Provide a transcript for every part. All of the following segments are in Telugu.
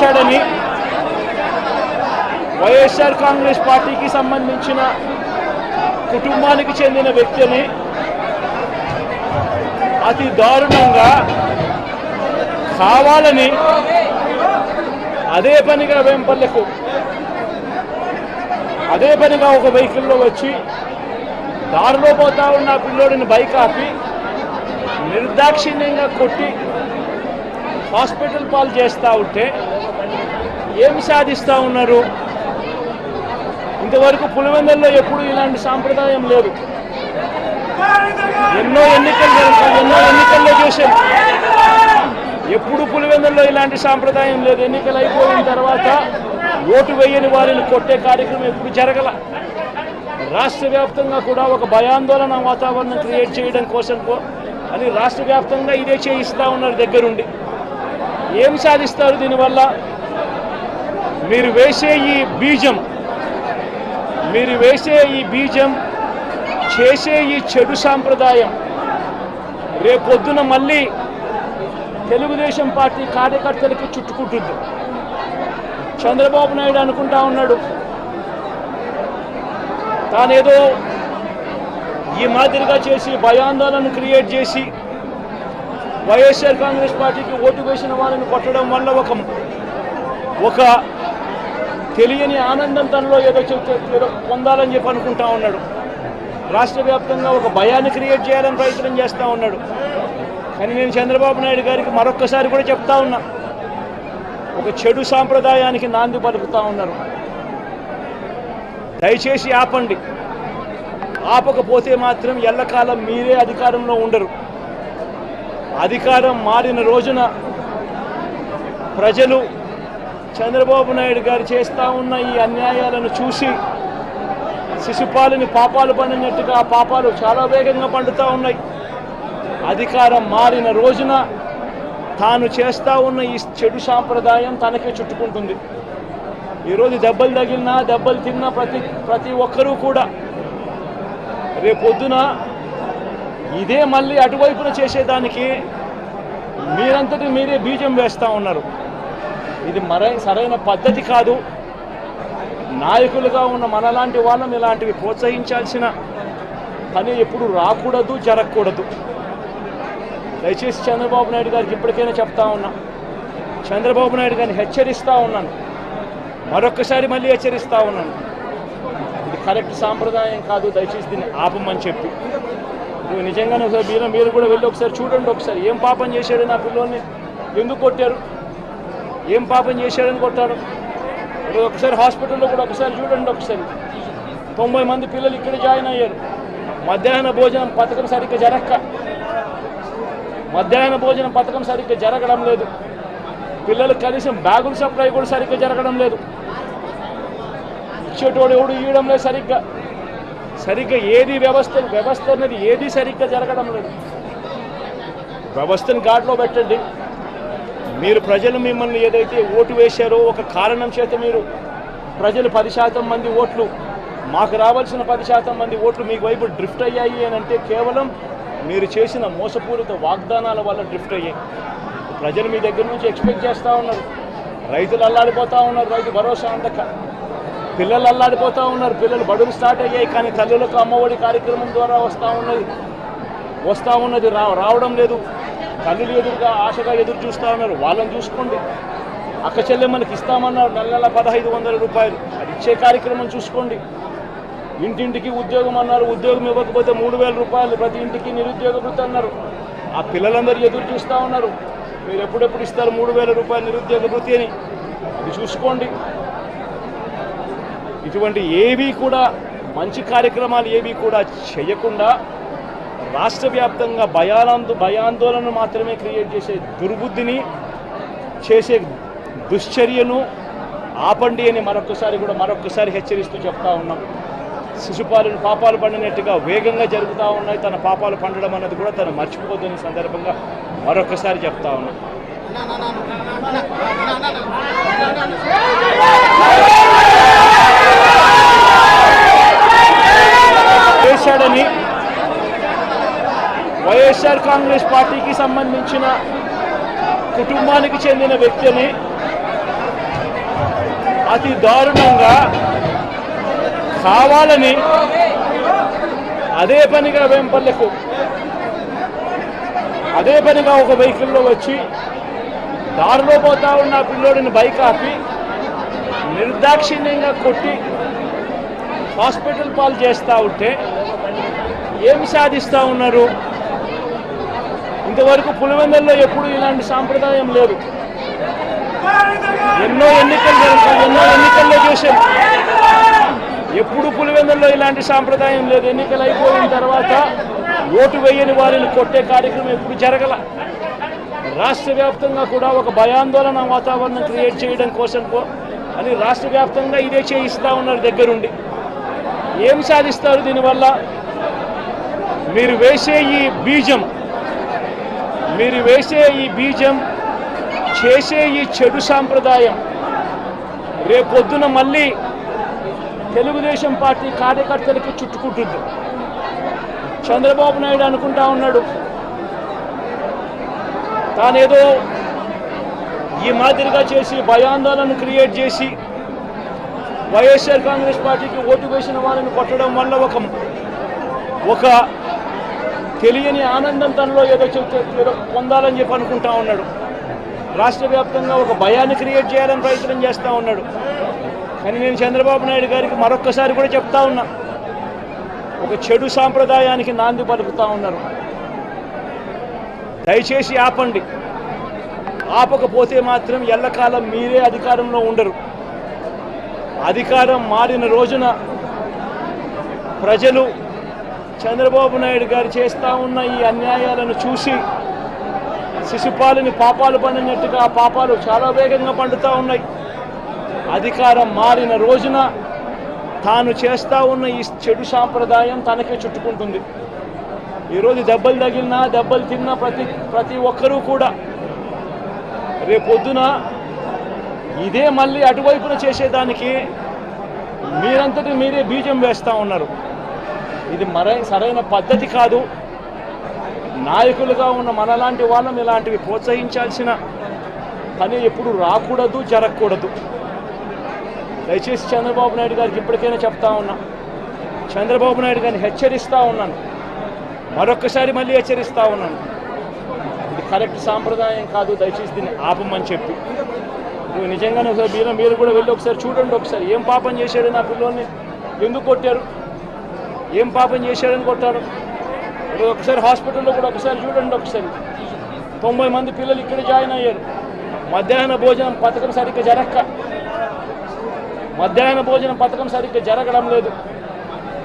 వేశాడని వైఎస్ఆర్ కాంగ్రెస్ పార్టీకి సంబంధించిన కుటుంబానికి చెందిన వ్యక్తిని అతి దారుణంగా కావాలని అదే పనిగా వేంపల్లెకు అదే పనిగా ఒక వెహికల్లో వచ్చి దారిలో పోతా ఉన్న పిల్లోడిని బైక్ ఆపి నిర్దాక్షిణ్యంగా కొట్టి హాస్పిటల్ పాలు చేస్తూ ఉంటే ఏం సాధిస్తూ ఉన్నారు? ఇంతవరకు పులివెందుల్లో ఎప్పుడు ఇలాంటి సాంప్రదాయం లేదు. ఎన్నో ఎన్నికల్లో చేశారు, ఎప్పుడు పులివెందుల్లో ఇలాంటి సాంప్రదాయం లేదు. ఎన్నికలు అయిపోయిన తర్వాత ఓటు వేయని వారిని కొట్టే కార్యక్రమం ఎప్పుడు జరగల. రాష్ట్ర వ్యాప్తంగా కూడా ఒక భయాందోళన వాతావరణం క్రియేట్ చేయడం కోసం అని రాష్ట్ర వ్యాప్తంగా ఇదే చేయిస్తూ ఉన్నారు దగ్గరుండి. ఏం సాధిస్తారు దీనివల్ల? మీరు వేసే ఈ బీజం చేసే ఈ చెడు సాంప్రదాయం రేపొద్దున మళ్ళీ తెలుగుదేశం పార్టీ కార్యకర్తలకి చుట్టుకుంటుంది. చంద్రబాబు నాయుడు అనుకుంటా ఉన్నాడు తానేదో ఈ మాదిరిగా చేసి భయాందోళన క్రియేట్ చేసి వైఎస్ఆర్ కాంగ్రెస్ పార్టీకి ఓటు వేసిన వాళ్ళని కొట్టడం వల్ల ఒక తెలియని ఆనందం తనలో ఏదో పొందాలని చెప్పి అనుకుంటా ఉన్నాడు. రాష్ట్ర వ్యాప్తంగా ఒక భయాన్ని క్రియేట్ చేయాలని ప్రయత్నం చేస్తూ ఉన్నాడు. కానీ నేను చంద్రబాబు నాయుడు గారికి మరొక్కసారి కూడా చెప్తా ఉన్నా, ఒక చెడు సాంప్రదాయానికి నాంది పలుకుతూ ఉన్నారు. దయచేసి ఆపండి. ఆపకపోతే మాత్రం ఎల్లకాలం మీరే అధికారంలో ఉండరు. అధికారం మారిన రోజున ప్రజలు చంద్రబాబు నాయుడు గారు చేస్తూ ఉన్న ఈ అన్యాయాలను చూసి శిశుపాలని పాపాలు పండినట్టుగా ఆ పాపాలు చాలా వేగంగా పండుతూ ఉన్నాయి. అధికారం మారిన రోజున తాను చేస్తూ ఉన్న ఈ చెడు సాంప్రదాయం తనకే చుట్టుకుంటుంది. ఈరోజు దెబ్బలు తగిలినా దెబ్బలు తిన్నా ప్రతి ఒక్కరూ కూడా రేపొద్దున ఇదే మళ్ళీ అటువైపున చేసేదానికి మీరంతటి మీరే బీజం వేస్తూ ఉన్నారు. ఇది సరైన పద్ధతి కాదు. నాయకులుగా ఉన్న మనలాంటి వాళ్ళం ఇలాంటివి ప్రోత్సహించాల్సిన పని ఎప్పుడు రాకూడదు, జరగకూడదు. దయచేసి చంద్రబాబు నాయుడు గారికి ఇప్పటికైనా చెప్తా ఉన్నా, చంద్రబాబు నాయుడు గారిని హెచ్చరిస్తూ ఉన్నాను, మరొక్కసారి మళ్ళీ హెచ్చరిస్తూ ఉన్నాను. ఇది కరెక్ట్ సాంప్రదాయం కాదు, దయచేసి దీన్ని ఆపమని చెప్పి. నిజంగానే ఒకసారి మీరు కూడా వెళ్ళి ఒకసారి చూడండి. ఒకసారి ఏం పాపం చేశాడు నా పిల్లోని, ఎందుకు కొట్టారు, ఏం పాపం చేశాడని కొట్టారు. ఒకసారి హాస్పిటల్లో కూడా ఒకసారి చూడండి. ఒకసారి 90 మంది పిల్లలు ఇక్కడ జాయిన్ అయ్యారు. మధ్యాహ్న భోజనం పథకం సరిగ్గా జరగడం లేదు. పిల్లలకు కనీసం బ్యాగుల సప్లై కూడా సరిగ్గా జరగడం లేదు. ఇచ్చేటోడు ఎవడు ఇవ్వడం లేదు సరిగ్గా ఏది వ్యవస్థ అనేది ఏది సరిగ్గా జరగడం లేదు. వ్యవస్థను ఘాట్లో పెట్టండి. మీరు ప్రజలు మిమ్మల్ని ఏదైతే ఓటు వేశారో ఒక కారణం చేత మీరు ప్రజలు 10% మంది ఓట్లు, మాకు రావాల్సిన 10% మంది ఓట్లు మీకు వైపు డ్రిఫ్ట్ అయ్యాయి అని అంటే కేవలం మీరు చేసిన మోసపూరిత వాగ్దానాల వల్ల డ్రిఫ్ట్ అయ్యాయి. ప్రజలు మీ దగ్గర నుంచి ఎక్స్పెక్ట్ చేస్తూ ఉన్నారు. రైతులు అల్లాడిపోతూ ఉన్నారు, రైతు భరోసా అందక. పిల్లలు అల్లాడిపోతూ ఉన్నారు, పిల్లలు బడులు స్టార్ట్ అయ్యాయి. కానీ తల్లులకు అమ్మఒడి కార్యక్రమం ద్వారా వస్తూ ఉన్నది రావడం లేదు. తల్లులు ఎదురుగా ఆశగా ఎదురు చూస్తూ ఉన్నారు. వాళ్ళని చూసుకోండి. అక్క చెల్లెమ్మలకి ఇస్తామన్నారు నెల 1500 రూపాయలు, అది ఇచ్చే కార్యక్రమం చూసుకోండి. ఇంటింటికి ఉద్యోగం అన్నారు, ఉద్యోగం ఇవ్వకపోతే 3000 రూపాయలు ప్రతి ఇంటికి నిరుద్యోగ వృత్తి అన్నారు. ఆ పిల్లలందరూ ఎదురు చూస్తూ ఉన్నారు, మీరు ఎప్పుడెప్పుడు ఇస్తారు 3000 రూపాయలు నిరుద్యోగ వృత్తి అని. అది చూసుకోండి. ఇటువంటి ఏవి కూడా మంచి కార్యక్రమాలు ఏవి కూడా చేయకుండా రాష్ట్ర వ్యాప్తంగా భయాందోళన మాత్రమే క్రియేట్ చేసే దుర్బుద్ధిని చేసే దుశ్చర్యను ఆపండి అని మరొకసారి హెచ్చరిస్తూ చెప్తా ఉన్నాం. శిశుపాలను పాపాలు పండినట్టుగా వేగంగా జరుగుతూ ఉన్నాయి. తన పాపాలు పండడం అన్నది కూడా తను మర్చిపోద్దని సందర్భంగా మరొకసారి చెప్తా ఉన్నాం. చేశాడని వైఎస్ఆర్ కాంగ్రెస్ పార్టీకి సంబంధించిన కుటుంబానికి చెందిన వ్యక్తిని అతి దారుణంగా కావాలని అదే పనిగా వేంపల్లెకు అదే పనిగా ఒక వెహికల్లో వచ్చి దారిలో పోతా ఉన్న పిల్లోడిని బైక్ ఆపి నిర్దాక్షిణ్యంగా కొట్టి హాస్పిటల్ పాలు చేస్తూ ఉంటే ఏమి సాధిస్తూ ఉన్నారు? ఇంతవరకు పులివెందుల్లో ఎప్పుడు ఇలాంటి సాంప్రదాయం లేదు. ఎన్నో ఎన్నికల్లో చేశాం, ఎప్పుడు పులివెందుల్లో ఇలాంటి సాంప్రదాయం లేదు. ఎన్నికలు అయిపోయిన తర్వాత ఓటు వేయని వారిని కొట్టే కార్యక్రమం ఎప్పుడు జరగల. రాష్ట్ర వ్యాప్తంగా కూడా ఒక భయాందోళన వాతావరణం క్రియేట్ చేయడం కోసం అని రాష్ట్ర వ్యాప్తంగా ఇదే చేయిస్తూ ఉన్నారు దగ్గరుండి. ఏం సాధిస్తారు దీనివల్ల? మీరు వేసే ఈ బీజం చేసే ఈ చెడు సాంప్రదాయం రేపొద్దున మళ్ళీ తెలుగుదేశం పార్టీ కార్యకర్తలకి చుట్టుకుంటుంది. చంద్రబాబు నాయుడు అనుకుంటా ఉన్నాడు తానేదో ఈ మాదిరిగా చేసి భయాందోళన క్రియేట్ చేసి వైఎస్ఆర్ కాంగ్రెస్ పార్టీకి ఓటు వేసిన వాళ్ళని కొట్టడం వల్ల ఒక తెలియని ఆనందం తనలో ఏదో పొందాలని చెప్పి అనుకుంటా ఉన్నాడు. రాష్ట్ర వ్యాప్తంగా ఒక భయాన్ని క్రియేట్ చేయాలని ప్రయత్నం చేస్తూ ఉన్నాడు. కానీ నేను చంద్రబాబు నాయుడు గారికి మరొక్కసారి కూడా చెప్తా ఉన్నా, ఒక చెడు సాంప్రదాయానికి నాంది పలుకుతూ ఉన్నారు. దయచేసి ఆపండి. ఆపకపోతే మాత్రం ఎల్లకాలం మీరే అధికారంలో ఉండరు. అధికారం మారిన రోజున ప్రజలు చంద్రబాబు నాయుడు గారు చేస్తూ ఉన్న ఈ అన్యాయాలను చూసి శిశుపాలని పాపాలు పండినట్టుగా ఆ పాపాలు చాలా వేగంగా పండుతూ ఉన్నాయి. అధికారం మారిన రోజున తాను చేస్తూ ఉన్న ఈ చెడు సాంప్రదాయం తనకే చుట్టుకుంటుంది. ఈరోజు దెబ్బలు తగిలినా దెబ్బలు తిన్నా ప్రతి ఒక్కరూ కూడా రేపొద్దున ఇదే మళ్ళీ అటువైపున చేసేదానికి మీరంతటి మీరే బీజం వేస్తూ ఉన్నారు. ఇది సరైన పద్ధతి కాదు. నాయకులుగా ఉన్న మనలాంటి వాళ్ళం ఇలాంటివి ప్రోత్సహించాల్సిన పని ఎప్పుడు రాకూడదు, జరగకూడదు. దయచేసి చంద్రబాబు నాయుడు గారికి ఇప్పటికైనా చెప్తా ఉన్నా, చంద్రబాబు నాయుడు గారిని హెచ్చరిస్తూ ఉన్నాను, మరొక్కసారి మళ్ళీ హెచ్చరిస్తూ ఉన్నాను. ఇది కరెక్ట్ సాంప్రదాయం కాదు, దయచేసి దీన్ని ఆపమని చెప్పి. నిజంగానే ఒకసారి మీరు కూడా వెళ్ళి ఒకసారి చూడండి. ఒకసారి ఏం పాపం చేశాడు నా పిల్లల్ని, ఎందుకు కొట్టారు, ఏం పాపం చేశాడని కొట్టారు. ఒకసారి హాస్పిటల్లో కూడా ఒకసారి చూడండి. ఒకసారి 90 మంది పిల్లలు ఇక్కడ జాయిన్ అయ్యారు. మధ్యాహ్న భోజనం పథకం సరిగ్గా జరగడం లేదు.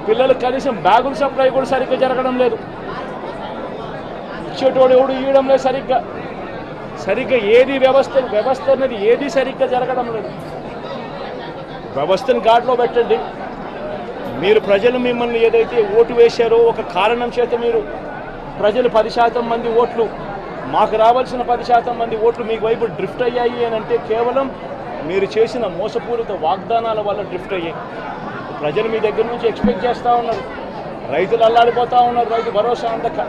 పిల్లలకు కనీసం బ్యాగుల సప్లై కూడా సరిగ్గా జరగడం లేదు. ఇచ్చేటోడు ఎవడు ఇవ్వడం లేదు సరిగ్గా ఏది వ్యవస్థ అనేది ఏది సరిగ్గా జరగడం లేదు. వ్యవస్థను గాడిలో పెట్టండి. మీరు ప్రజలు మిమ్మల్ని ఏదైతే ఓటు వేశారో ఒక కారణం చేత మీరు ప్రజలు 10% మంది ఓట్లు, మాకు రావాల్సిన 10% మంది ఓట్లు మీకు వైపు డ్రిఫ్ట్ అయ్యాయి అని అంటే కేవలం మీరు చేసిన మోసపూరిత వాగ్దానాల వల్ల డ్రిఫ్ట్ అయ్యాయి. ప్రజలు మీ దగ్గర నుంచి ఎక్స్పెక్ట్ చేస్తూ ఉన్నారు. రైతులు అల్లాడిపోతూ ఉన్నారు, రైతు భరోసా అందక.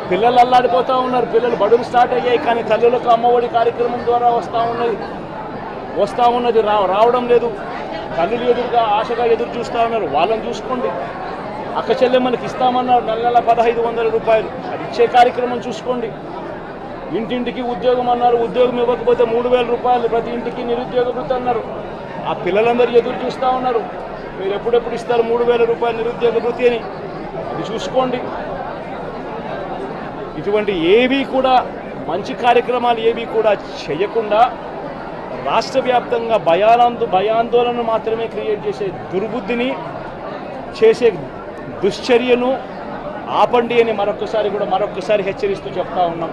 పిల్లలు అల్లాడిపోతూ ఉన్నారు, పిల్లలు బడులు స్టార్ట్ అయ్యాయి, కానీ తల్లులకు అమ్మఒడి కార్యక్రమం ద్వారా వస్తూ ఉన్నది రావడం లేదు. తల్లులు ఎదురుగా ఆశగా ఎదురు చూస్తూ ఉన్నారు. వాళ్ళని చూసుకోండి. అక్క చెల్లెమ్మలకి ఇస్తామన్నారు నెల 1500 రూపాయలు, అది ఇచ్చే కార్యక్రమం చూసుకోండి. ఇంటింటికి ఉద్యోగం అన్నారు, ఉద్యోగం ఇవ్వకపోతే 3000 రూపాయలు ప్రతి ఇంటికి నిరుద్యోగ వృత్తి అన్నారు. ఆ పిల్లలందరూ ఎదురు చూస్తూ ఉన్నారు, మీరు ఎప్పుడెప్పుడు ఇస్తారు 3000 రూపాయలు నిరుద్యోగ వృత్తి అని. అది చూసుకోండి. ఇటువంటి ఏవి కూడా మంచి కార్యక్రమాలు ఏవి కూడా చేయకుండా రాష్ట్ర వ్యాప్తంగా భయాందోళన మాత్రమే క్రియేట్ చేసే దుర్బుద్ధిని చేసే దుశ్చర్యను ఆపండి అని మరొక్కసారి హెచ్చరిస్తూ చెప్తా ఉన్నాం.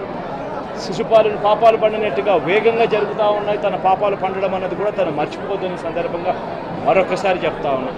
శిశుపాలను పాపాలు పండినట్టుగా వేగంగా జరుగుతూ ఉన్నాయి. తన పాపాలు పండడం అన్నది కూడా తను మర్చిపోదని సందర్భంగా మరొక్కసారి చెప్తా ఉన్నాం.